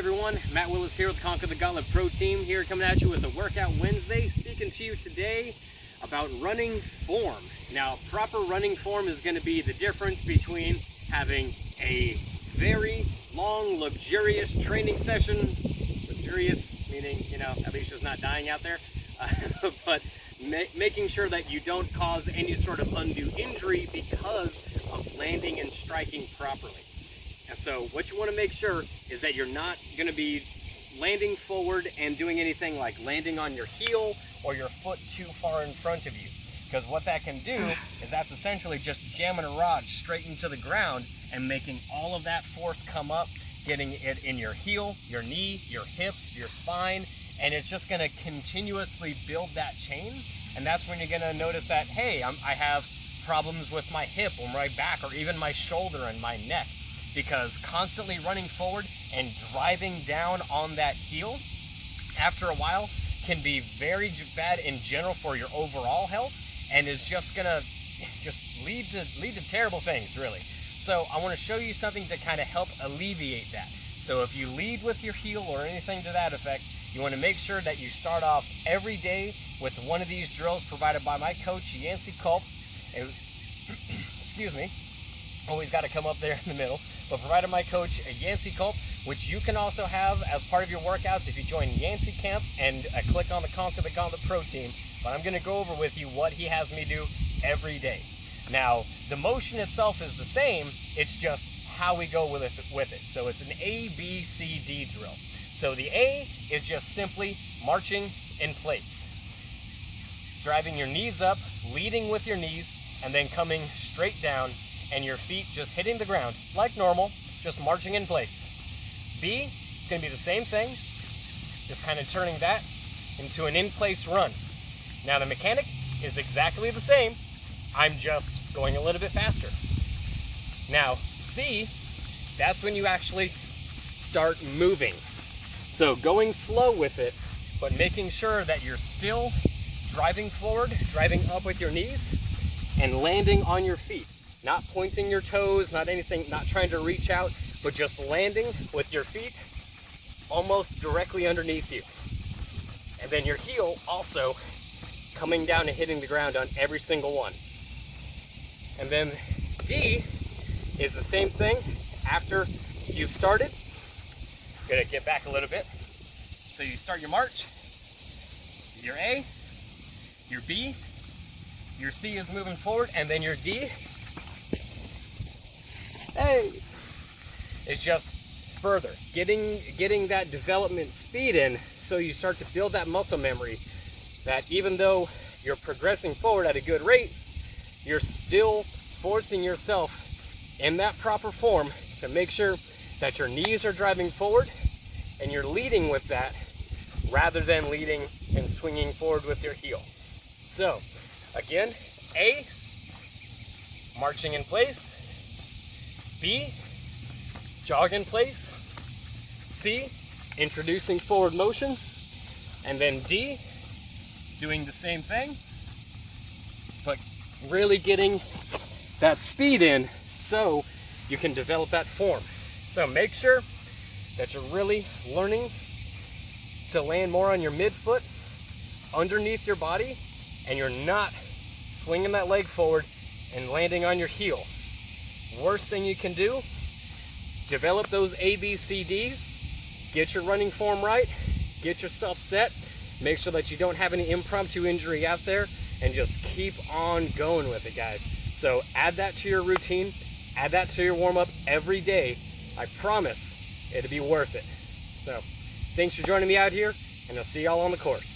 everyone, Matt Willis here with Conquer the Gauntlet Pro Team, here coming at you with a Workout Wednesday, speaking to you today about running form. Now, proper running form is going to be the difference between having a very long, luxurious training session, luxurious meaning, you know, Alicia's not dying out there, but making sure that you don't cause any sort of undue injury because of landing and striking properly. And so what you want to make sure is that you're not going to be landing forward and doing anything like landing on your heel or your foot too far in front of you. Because what that can do is that's essentially just jamming a rod straight into the ground and making all of that force come up, getting it in your heel, your knee, your hips, your spine, and it's just going to continuously build that chain. And that's when you're going to notice that, hey, I have problems with my hip or my back or even my shoulder and my neck. Because constantly running forward and driving down on that heel after a while can be very bad in general for your overall health, and is just gonna lead to terrible things, really. So I want to show you something to kind of help alleviate that. So if you lead with your heel or anything to that effect, you want to make sure that you start off every day with one of these drills provided by my coach, Yancey Culp. Excuse me. Always got to come up there in the middle. But provided my coach, Yancey Culp, which you can also have as part of your workouts if you join Yancey Camp and click on the Conquer the Gauntlet Pro Team. But I'm going to go over with you what he has me do every day. Now, the motion itself is the same, it's just how we go with it. So it's an A, B, C, D drill. So the A is just simply marching in place. Driving your knees up, leading with your knees, and then coming straight down, and your feet just hitting the ground like normal, just marching in place. B is going to be the same thing, just kind of turning that into an in-place run. Now the mechanic is exactly the same, I'm just going a little bit faster. Now C, that's when you actually start moving. So going slow with it, but making sure that you're still driving forward, driving up with your knees, and landing on your feet. Not pointing your toes, not anything, not trying to reach out, but just landing with your feet almost directly underneath you. And then your heel also coming down and hitting the ground on every single one. And then D is the same thing after you've started. I'm gonna get back a little bit. So you start your march, your A, your B, your C is moving forward, and then your D, hey, it's just further getting that development speed in, so you start to build that muscle memory that even though you're progressing forward at a good rate, you're still forcing yourself in that proper form to make sure that your knees are driving forward and you're leading with that rather than leading and swinging forward with your heel. So again, A, marching in place. B, jog in place. C, introducing forward motion. And then D, doing the same thing, but really getting that speed in so you can develop that form. So make sure that you're really learning to land more on your midfoot, underneath your body, and you're not swinging that leg forward and landing on your heel. Worst thing you can do, develop those A, B, C, Ds, get your running form right, get yourself set, make sure that you don't have any impromptu injury out there, and just keep on going with it, guys. So add that to your routine, add that to your warm-up every day. I promise it'll be worth it. So thanks for joining me out here, and I'll see y'all on the course.